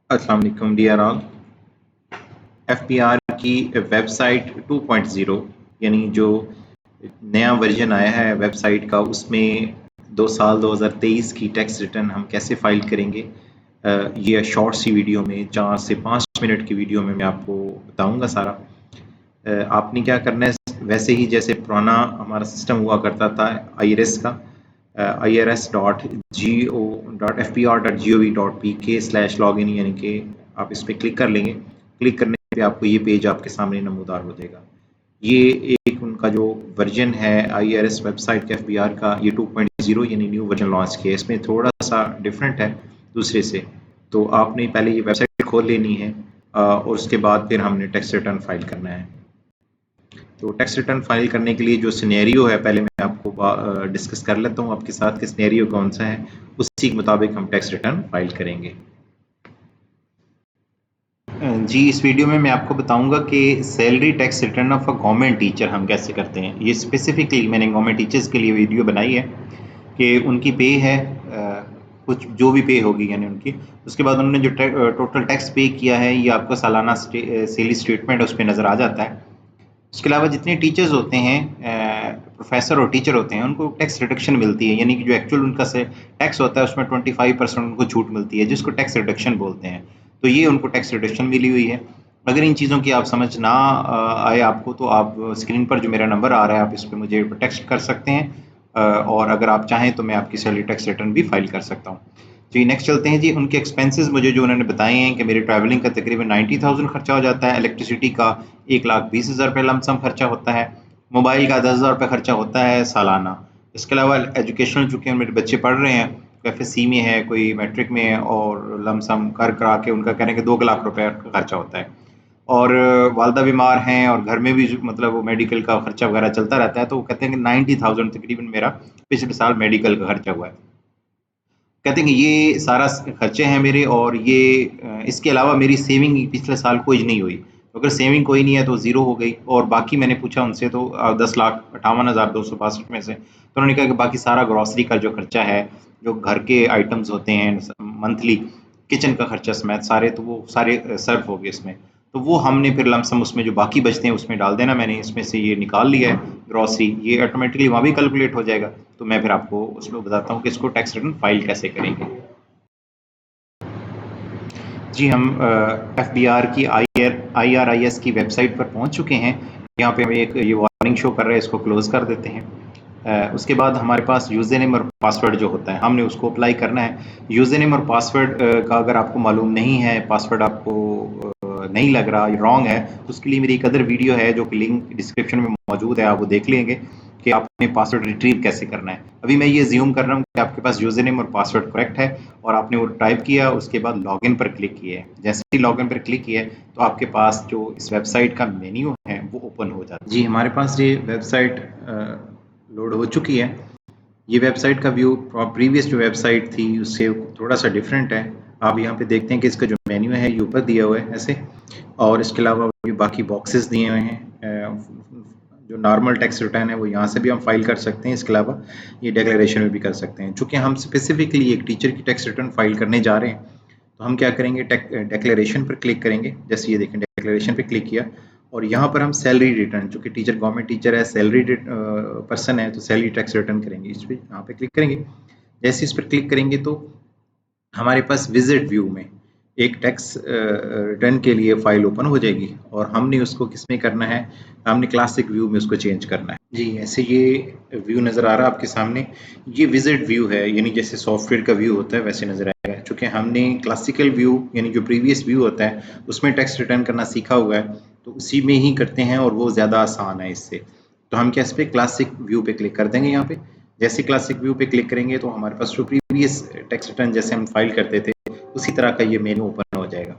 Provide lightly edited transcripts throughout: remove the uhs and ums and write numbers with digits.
अस्सलाम वालेकुम dear all. FPR की वेबसाइट 2.0 यानी जो नया वर्जन आया है वेबसाइट का, उसमें 2 साल 2023 की टैक्स रिटर्न हम कैसे फाइल करेंगे, ये शॉर्ट सी वीडियो में 4 से 5 मिनट की वीडियो में मैं आपको बताऊंगा सारा। आपने क्या करना है, वैसे ही जैसे पुराना हमारा सिस्टम हुआ करता था IRS का, irs.go.fpr.gov.pk/login, यानी कि आप इस पर क्लिक कर लेंगे। क्लिक करने पे आपको ये पेज आपके सामने नमूदार हो जाएगा। ये एक उनका जो वर्जन है IRS वेबसाइट के FBR का, ये 2.0 यानी न्यू वर्जन लॉन्च किया है। इसमें थोड़ा सा डिफरेंट है दूसरे से। तो आपने पहले ये वेबसाइट खोल लेनी है और उसके बाद फिर हमने टैक्स रिटर्न फाइल करना है। तो टैक्स रिटर्न फाइल करने के लिए जो सिनेरियो है, पहले मैं आपको डिस्कस कर लेता हूँ आपके साथ कि सिनेरियो कौन सा है, उसी के मुताबिक हम टैक्स रिटर्न फाइल करेंगे। जी, इस वीडियो में मैं आपको बताऊंगा कि salary tax return of a government teacher हम कैसे करते हैं। ये स्पेसिफिकली मैंने गवर्नमेंट टीचर्स के लिए वीडियो बनाई है कि उनकी पे है, कुछ जो भी पे होगी यानी उनकी, उसके बाद उन्होंने जो टोटल टैक्स पे किया है ये आपको सालाना सैलरी स्टेटमेंट उस पर नज़र आ जाता है। उसके अलावा जितने टीचर्स होते हैं, प्रोफेसर और टीचर होते हैं, उनको टैक्स रिडक्शन मिलती है, यानी कि जो एक्चुअल उनका से टैक्स होता है उसमें 25% उनको छूट मिलती है, जिसको टैक्स रिडक्शन बोलते हैं। तो ये उनको टैक्स रिडक्शन मिली हुई है। अगर इन चीज़ों की आप समझ ना आए आपको, तो आप स्क्रीन पर जो मेरा नंबर आ रहा है आप इस पर मुझे टेक्स्ट कर सकते हैं, और अगर आप चाहें तो मैं आपकी सैलरी टैक्स रिटर्न भी फाइल कर सकता हूँ। जी, नेक्स्ट चलते हैं। जी, उनके एक्सपेंसेस मुझे जो उन्होंने बताए हैं कि मेरी ट्रैवलिंग का तकरीबन 90,000 खर्चा हो जाता है, इलेक्ट्रिसिटी का 1,20,000 रुपये लमसम खर्चा होता है, मोबाइल का 10,000 रुपये खर्चा होता है सालाना। इसके अलावा एजुकेशनल, चूँकि मेरे बच्चे पढ़ रहे हैं, FSC में है, कोई मैट्रिक में है, और लमसम कर करा के उनका कहने के 2 लाख रुपये का खर्चा होता है। और वालदा बीमार हैं और घर में भी मतलब वो मेडिकल का खर्चा वगैरह चलता रहता है, तो वो कहते हैं कि 90,000 तकरीबन मेरा पिछले साल मेडिकल का खर्चा हुआ है। कहते हैं कि ये सारा खर्चे हैं मेरे, और ये इसके अलावा मेरी सेविंग पिछले साल कोई नहीं हुई। तो अगर सेविंग कोई नहीं है तो ज़ीरो हो गई। और बाकी मैंने पूछा उनसे तो 10,58,262 में से, तो उन्होंने कहा कि बाकी सारा ग्रॉसरी का जो खर्चा है, जो घर के आइटम्स होते हैं मंथली, किचन का खर्चा समेत सारे, तो वो सारे सर्व हो गए इसमें। तो वो हमने फिर लमसम उसमें जो बाकी बचते हैं उसमें डाल देना। मैंने इसमें से ये निकाल लिया है ग्रॉसरी, ये ऑटोमेटिकली वहाँ भी कैलकुलेट हो जाएगा। तो मैं फिर आपको उसमें बताता हूँ कि इसको टैक्स रिटर्न फाइल कैसे करेंगे। जी, हम FBR की IRIS की वेबसाइट पर पहुँच चुके हैं। यहाँ पे हमें एक ये वार्निंग शो कर रहा है, इसको क्लोज़ कर देते हैं। उसके बाद हमारे पास यूज़र नेम और पासवर्ड जो होता है, हमने उसको अप्लाई करना है। यूज़र नेम और पासवर्ड का अगर आपको मालूम नहीं है, पासवर्ड आपको नहीं लग रहा, रॉन्ग है, तो उसके लिए मेरी एक अदर वीडियो है जो कि लिंक डिस्क्रिप्शन में मौजूद है, आप वो देख लेंगे कि आपने पासवर्ड रिट्रीव कैसे करना है। अभी मैं ये ज़्यूम कर रहा हूँ कि आपके पास यूज़र नेम और पासवर्ड करेक्ट है और आपने वो टाइप किया, उसके बाद लॉगिन पर क्लिक किया है। जैसे ही लॉगिन पर क्लिक किया है तो आपके पास जो इस वेबसाइट का मेन्यू है वो ओपन हो जाता है। जी, हमारे पास ये वेबसाइट लोड हो चुकी है। ये वेबसाइट का व्यू प्रीवियस जो वेबसाइट थी उससे थोड़ा सा डिफरेंट है। आप यहाँ पे देखते हैं कि इसका जो मेन्यू है ये ऊपर दिया हुआ है ऐसे, और इसके अलावा ये बाकी बॉक्सेस दिए हुए हैं। जो नॉर्मल टैक्स रिटर्न है वो यहाँ से भी हम फाइल कर सकते हैं, इसके अलावा ये डिक्लेरेशन में भी कर सकते हैं। चूँकि हम स्पेसिफिकली एक टीचर की टैक्स रिटर्न फाइल करने जा रहे हैं, तो हम क्या करेंगे, डिक्लेरेशन पर क्लिक करेंगे। जैसे ये देखें, डिक्लेरेशन पर क्लिक किया और यहाँ पर हम सैलरी रिटर्न, जो कि टीचर गवर्नमेंट टीचर है, सैलरी पर्सन है, तो सैलरी टैक्स रिटर्न करेंगे। इस पर यहाँ पे क्लिक करेंगे। जैसे इस पर क्लिक करेंगे तो हमारे पास विजिट व्यू में एक टैक्स रिटर्न के लिए फाइल ओपन हो जाएगी, और हमने उसको किस में करना है, हमने क्लासिक व्यू में उसको चेंज करना है। जी, ऐसे ये व्यू नज़र आ रहा है आपके सामने। ये विजिट व्यू है, यानी जैसे सॉफ्टवेयर का व्यू होता है वैसे नज़र आएगा। चूँकि हमने क्लासिकल व्यू यानी जो प्रीवियस व्यू होता है उसमें टैक्स रिटर्न करना सीखा हुआ है, तो उसी में ही करते हैं और वो ज़्यादा आसान है इससे। तो हम क्या इस पर क्लासिक व्यू पे क्लिक कर देंगे। यहाँ पे जैसे क्लासिक व्यू पे क्लिक करेंगे तो हमारे पास जो प्रीवियस टैक्स रिटर्न जैसे हम फाइल करते थे उसी तरह का ये मेन्यू ओपन हो जाएगा।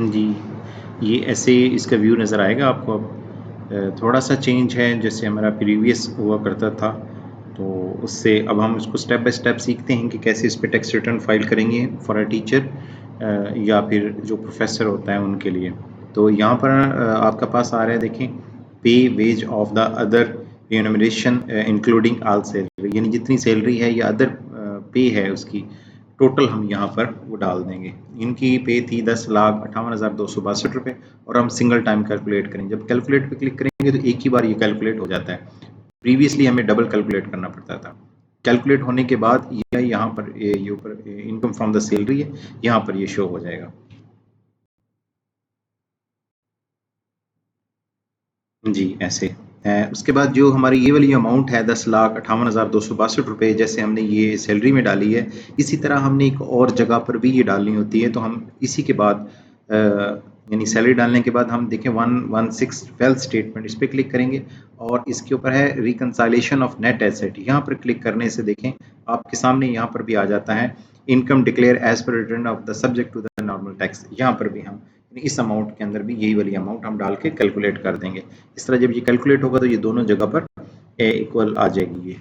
जी, ये ऐसे इसका व्यू नज़र आएगा आपको। अब थोड़ा सा चेंज है, जैसे हमारा प्रीवियस हुआ करता था, तो उससे अब हम इसको स्टेप बाय स्टेप सीखते हैं कि कैसे इस पर टैक्स रिटर्न फाइल करेंगे फॉर अ टीचर या फिर जो प्रोफेसर होता है उनके लिए। तो यहाँ पर आपका पास आ रहा है, देखें, पे ways of the other remuneration including all salary, यानी जितनी सैलरी है या अदर पे है उसकी टोटल हम यहाँ पर वो डाल देंगे। इनकी पे थी 10,58,262 रुपये और हम सिंगल टाइम कैलकुलेट करेंगे। जब कैलकुलेट पे क्लिक करेंगे तो एक ही बार ये कैलकुलेट हो जाता है। प्रीवियसली हमें डबल कैलकुलेट करना पड़ता था। कैलकुलेट होने के बाद ये यहाँ पर ये ऊपर इनकम फ्रॉम द सैलरी है, यहाँ पर ये शो हो जाएगा। जी ऐसे। उसके बाद जो हमारी ये वाली अमाउंट है 10,58,262 रुपये, जैसे हमने ये सैलरी में डाली है, इसी तरह हमने एक और जगह पर भी ये डालनी होती है। तो हम इसी के बाद यानी सैलरी डालने के बाद हम देखें 116 वेल्थ स्टेटमेंट, इस पर क्लिक करेंगे और इसके ऊपर है रिकंसाइलेशन ऑफ नेट एसेट। यहाँ पर क्लिक करने से देखें आपके सामने यहाँ पर भी आ जाता है इनकम डिक्लेयर एज पर return of the subject to the normal tax. यहाँ पर भी हम इस अमाउंट के अंदर भी यही वाली अमाउंट हम डाल के कैलकुलेट कर देंगे। इस तरह जब ये कैलकुलेट होगा तो ये दोनों जगह पर इक्वल आ जाएगी। ये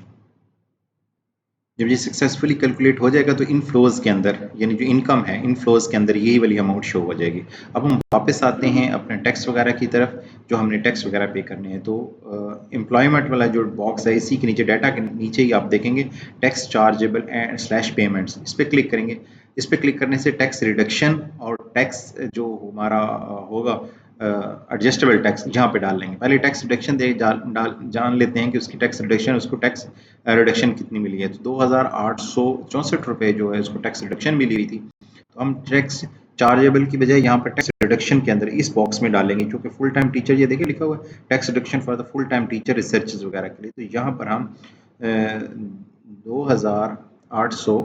जब ये सक्सेसफुली कैलकुलेट हो जाएगा तो इन फ्लोज के अंदर यानी जो इनकम है इन फ्लोज के अंदर यही वाली अमाउंट शो हो जाएगी। अब हम वापस आते हैं अपने टैक्स वगैरह की तरफ, जो हमने टैक्स वगैरह पे करने हैं। तो एम्प्लॉयमेंट वाला जो बॉक्स है इसी के नीचे डाटा के नीचे ही आप देखेंगे tax chargeable and slash payments, इस पर क्लिक करेंगे। इस पर क्लिक करने से टैक्स रिडक्शन और टैक्स जो हमारा होगा एडजस्टेबल टैक्स यहाँ पे डाल लेंगे। पहले टैक्स रिडक्शन जान लेते हैं कि उसकी टैक्स रिडक्शन उसको टैक्स रिडक्शन कितनी मिली है। तो 2,864 रुपये जो है उसको टैक्स रिडक्शन मिली हुई थी। तो हम टैक्स चार्जेबल की बजाय यहाँ पर टैक्स रिडक्शन के अंदर इस बॉक्स में डालेंगे, क्योंकि फुल टाइम टीचर ये देखिए लिखा हुआ है tax reduction for the full time teacher research वगैरह के लिए। तो यहाँ पर हम 2,800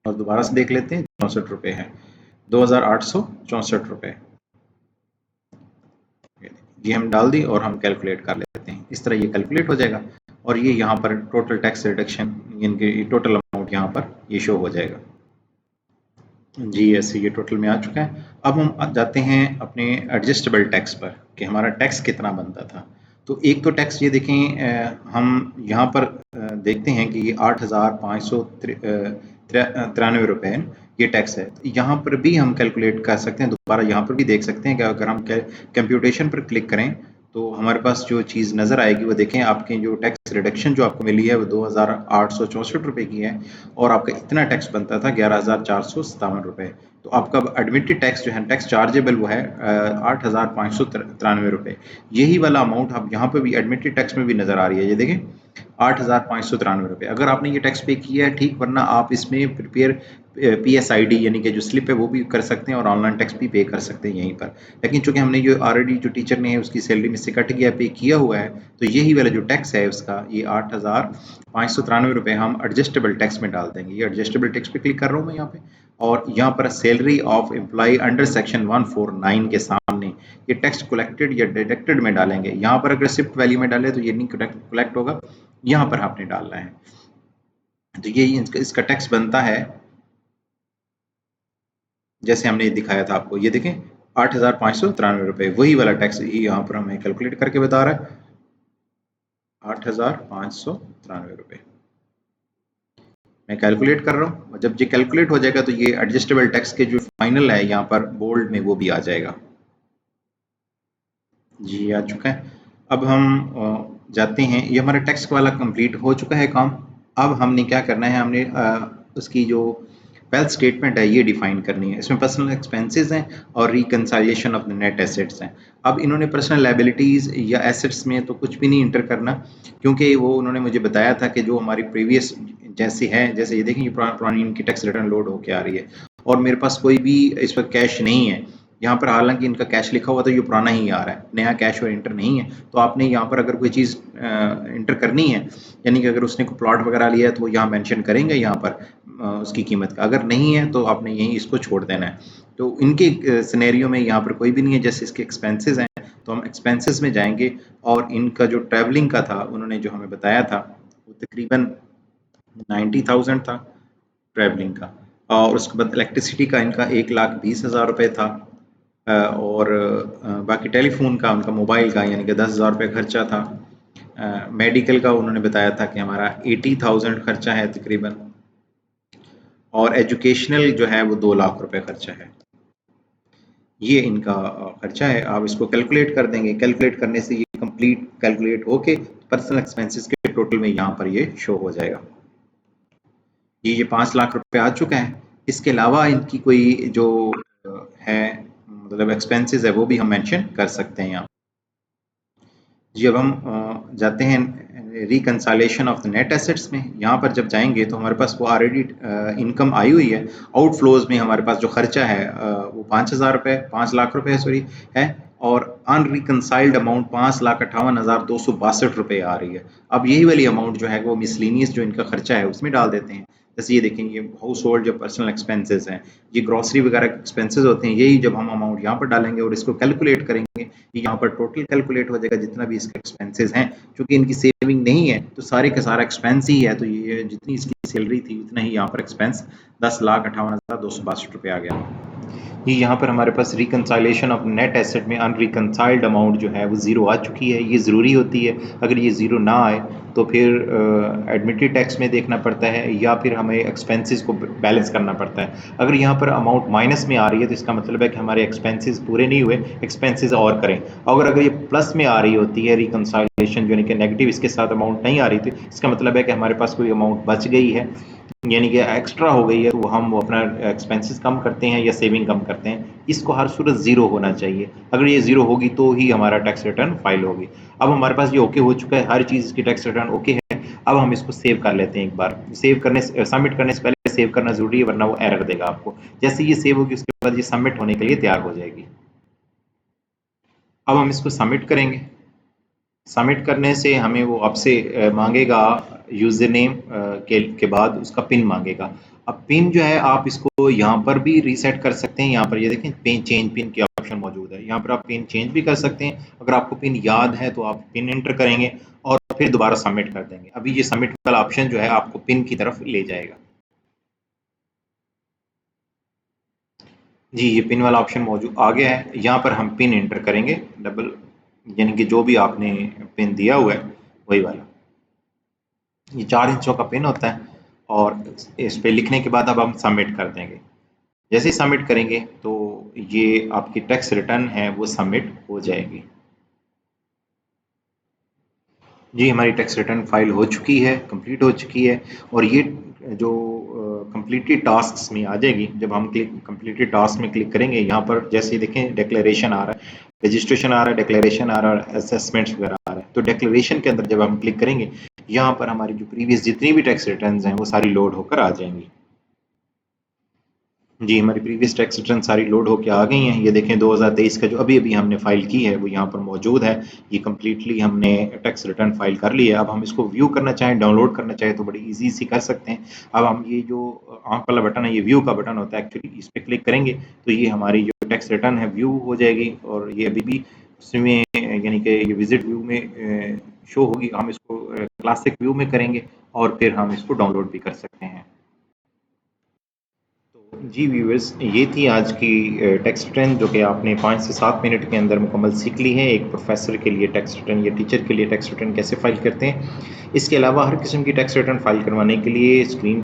और दोबारा से देख लेते हैं 64 रुपये है, 2,864 रुपये ये हम डाल दी और हम कैलकुलेट कर लेते हैं। इस तरह ये कैलकुलेट हो जाएगा और ये यहाँ पर टोटल टैक्स रिडक्शन इनके टोटल अमाउंट यहाँ पर ये शो हो जाएगा। जी ऐसे ये टोटल में आ चुका है। अब हम जाते हैं अपने एडजस्टेबल टैक्स पर कि हमारा टैक्स कितना बनता था। तो एक तो टैक्स ये देखें हम यहाँ पर देखते हैं कि ये 8,593 रुपये ये टैक्स है। यहाँ पर भी हम कैलकुलेट कर सकते हैं, दोबारा यहाँ पर भी देख सकते हैं कि अगर हम कंप्यूटेशन पर क्लिक करें तो हमारे पास जो चीज़ नज़र आएगी वो देखें आपके जो टैक्स रिडक्शन जो आपको मिली है वो 2,864 रुपये की है और आपका इतना टैक्स बनता था 11,457 रुपये। तो आपका एडमिटेड टैक्स जो है टैक्स चार्जेबल वो है 8,593 रुपये। यही वाला अमाउंट आप यहाँ पे भी एडमिटेड टैक्स में भी नज़र आ रही है, ये देखें 8,593 रुपये। अगर आपने ये टैक्स पे किया है ठीक, वरना आप इसमें प्रिपेयर PSID यानी कि जो स्लिप है वो भी कर सकते हैं और ऑनलाइन टैक्स भी पे कर सकते हैं यहीं पर। लेकिन चूंकि हमने जो ऑलरेडी जो टीचर ने है उसकी सैलरी में से कट गया पे किया हुआ है, तो यही वाला जो टैक्स है उसका ये 8,593 रुपये हम एडजस्टेबल टैक्स में डाल देंगे। ये एडजस्टेबल टैक्स पे क्लिक कर रहा हूँ मैं यहाँ पे और यहाँ पर salary of employ under section 149 के सामने ये टैक्स कलेक्टेड या डिडक्टेड में डालेंगे। यहाँ पर अगर शिफ्ट वैल्यू में डाले तो ये नहीं कलेक्ट होगा, यहाँ पर आपने डालना है। तो ये इसका टैक्स बनता है जैसे हमने दिखाया था आपको, ये देखें 8,593 रुपये, वही वाला टैक्स ही यहाँ पर हमें कैलकुलेट करके बता रहा है 8,593 रुपये। मैं कैलकुलेट कर रहा हूँ, जब ये कैलकुलेट हो जाएगा तो ये एडजस्टेबल टैक्स के जो फाइनल है यहाँ पर बोल्ड में वो भी आ जाएगा। जी आ चुका है। अब हम जाते हैं, ये हमारा टैक्स वाला कंप्लीट हो चुका है काम। अब हमने क्या करना है, हमने उसकी जो वेल्थ स्टेटमेंट है ये डिफाइन करनी है। इसमें पर्सनल एक्सपेंसेस हैं और रिकंसाइलेशन ऑफ द नेट एसेट्स हैं। अब इन्होंने पर्सनल लायबिलिटीज़ या एसेट्स में तो कुछ भी नहीं इंटर करना, क्योंकि वो उन्होंने मुझे बताया था कि जो हमारी प्रीवियस जैसे है, जैसे ये देखें ये पुरानी इनकी टैक्स रिटर्न लोड होकर आ रही है और मेरे पास कोई भी इस वक्त कैश नहीं है यहाँ पर, हालांकि इनका कैश लिखा हुआ तो ये पुराना ही आ रहा है, नया कैश और इंटर नहीं है। तो आपने यहाँ पर अगर कोई चीज़ इंटर करनी है, यानी कि अगर उसने कोई प्लॉट वगैरह लिया है तो वो यहाँ मेंशन करेंगे यहाँ पर उसकी कीमत का, अगर नहीं है तो आपने यहीं इसको छोड़ देना है। तो इनके सिनेरियो में यहाँ पर कोई भी नहीं है। जैसे इसके एक्सपेंसेस हैं तो हम एक्सपेंसेस में जाएंगे और इनका जो ट्रैवलिंग का था उन्होंने जो हमें बताया था वो तकरीबन 90,000 था ट्रैवलिंग का, और उसके बाद इलेक्ट्रिसिटी का इनका 1,20,000 रुपये था और बाकी टेलीफोन का उनका मोबाइल का यानी कि 10,000 रुपये खर्चा था। मेडिकल का उन्होंने बताया था कि हमारा 80,000 खर्चा है तकरीबन, और एजुकेशनल जो है वो 2 लाख रुपए खर्चा है। ये इनका खर्चा है। आप इसको कैलकुलेट कर देंगे, कैलकुलेट करने से ये कंप्लीट कैलकुलेट होके पर्सनल एक्सपेंसेस के टोटल में यहाँ पर ये शो हो जाएगा। ये 5 लाख रुपए आ चुका है। इसके अलावा इनकी कोई जो है मतलब एक्सपेंसेस है वो भी हम मेंशन कर सकते हैं यहाँ। जी अब हम जाते हैं रिकंसाइलेशन ऑफ द नेट एसेट्स में। यहाँ पर जब जाएंगे तो हमारे पास वो ऑलरेडी इनकम आई हुई है। आउटफ्लोज में हमारे पास जो खर्चा है वो 5,000 रुपये 5 लाख रुपए सॉरी है, और अनरिकंसाइल्ड अमाउंट 5,58,262 रुपये आ रही है। अब यही वाली अमाउंट जो है वो मिसलिनियस जो इनका खर्चा है उसमें डाल देते हैं। जैसे ये देखें, ये हाउस होल्ड जो पर्सनल एक्सपेंसेस हैं, ये ग्रॉसरी वगैरह के एक्सपेंसेस होते हैं, यही जब हम अमाउंट यहाँ पर डालेंगे और इसको कैलकुलेट करेंगे, यहाँ पर टोटल कैलकुलेट हो जाएगा जितना भी इसके एक्सपेंसेस हैं। क्योंकि इनकी सेविंग नहीं है तो सारे का सारा एक्सपेंस ही है, तो ये जितनी इसकी सैलरी थी उतना ही यहाँ पर एक्सपेंस 10,58,262 रुपये आ गया। ये यहाँ पर हमारे पास रिकंसाइलेशन ऑफ नेट एसेट में अनरिकंसाइल्ड अमाउंट जो है वो ज़ीरो आ चुकी है। ये ज़रूरी होती है, अगर ये ज़ीरो ना आए तो फिर एडमिटेड टैक्स में देखना पड़ता है या फिर हमें एक्सपेंसेस को बैलेंस करना पड़ता है। अगर यहाँ पर अमाउंट माइनस में आ रही है तो इसका मतलब है कि हमारे एक्सपेंसेस पूरे नहीं हुए, एक्सपेंसेस और करें। अगर ये प्लस में आ रही होती है रिकंसाइलेशन यानी कि नेगेटिव इसके साथ अमाउंट नहीं आ रही थी, इसका मतलब है कि हमारे पास कोई अमाउंट बच गई है यानी कि एक्स्ट्रा हो गई है, तो हम अपना एक्सपेंसेस कम करते हैं या सेविंग कम करते हैं। इसको हर सूरत ज़ीरो होना चाहिए। अगर ये ज़ीरो होगी तो ही हमारा टैक्स रिटर्न फाइल होगी। अब हमारे पास ये ओके हो चुका है, हर चीज़ की टैक्स रिटर्न ओके है। अब हम इसको सेव कर लेते हैं। एक बार सेव करने से सबमिट करने से पहले सेव करना ज़रूरी है, वरना वो एरर देगा आपको। जैसे ये सेव होगी उसके बाद ये सबमिट होने के लिए तैयार हो जाएगी। अब हम इसको सबमिट करेंगे। सबमिट करने से हमें वो आपसे मांगेगा यूज़र नेम के बाद उसका पिन मांगेगा। अब पिन जो है आप इसको यहाँ पर भी रीसेट कर सकते हैं। यहाँ पर ये देखें पिन चेंज पिन की ऑप्शन मौजूद है, यहाँ पर आप पिन चेंज भी कर सकते हैं। अगर आपको पिन याद है तो आप पिन एंटर करेंगे और फिर दोबारा सबमिट कर देंगे। अभी ये सबमिट वाला ऑप्शन जो है आपको पिन की तरफ ले जाएगा। जी ये पिन वाला ऑप्शन मौजूद आ गया है। यहाँ पर हम पिन एंटर करेंगे, डबल यानी कि जो भी आपने पिन दिया हुआ है वही वाला। ये 4 हिस्सों का पिन होता है और इस पे लिखने के बाद अब हम सबमिट कर देंगे। जैसे ही सबमिट करेंगे तो ये आपकी टैक्स रिटर्न है वो सबमिट हो जाएगी। जी हमारी टैक्स रिटर्न फाइल हो चुकी है, कंप्लीट हो चुकी है, और ये जो कंप्लीटेड टास्क्स में आ जाएगी। जब हम कंप्लीटेड टास्क में क्लिक करेंगे, यहाँ पर जैसे ही देखें डिक्लेरेशन आ रहा है, रजिस्ट्रेशन आ रहा है, डिक्लेरेशन आ रहा है, असेसमेंट्स वगैरह आ रहा है। तो डिक्लेरेशन के अंदर जब हम क्लिक करेंगे, यहाँ पर हमारी जो प्रीवियस जितनी भी टैक्स रिटर्न हैं वो सारी लोड होकर आ जाएंगी। जी हमारी प्रीवियस टैक्स रिटर्न सारी लोड होकर आ गई हैं। ये देखें 2023 का जो अभी अभी हमने फाइल की है वो यहाँ पर मौजूद है। ये कम्प्लीटली हमने टैक्स रिटर्न फाइल कर ली है। अब हम इसको व्यू करना चाहें, डाउनलोड करना चाहें तो बड़ी इजी सी कर सकते हैं। अब हम ये जो आंख वाला बटन है, ये व्यू का बटन होता है एक्चुअली, इस पर क्लिक करेंगे तो ये हमारी जो टैक्स रिटर्न है व्यू हो जाएगी, और ये अभी भी उसमें यानी कि ये विजिट व्यू में शो होगी। हम इसको क्लासिक व्यू में करेंगे और फिर हम इसको डाउनलोड भी कर सकते हैं। जी व्यूअर्स, ये थी आज की टैक्स रिटर्न जो कि आपने 5 से 7 मिनट के अंदर मुकम्मल सीख ली है। एक प्रोफेसर के लिए टैक्स रिटर्न या टीचर के लिए टैक्स रिटर्न कैसे फाइल करते हैं। इसके अलावा हर किस्म की टैक्स रिटर्न फाइल करवाने के लिए स्क्रीन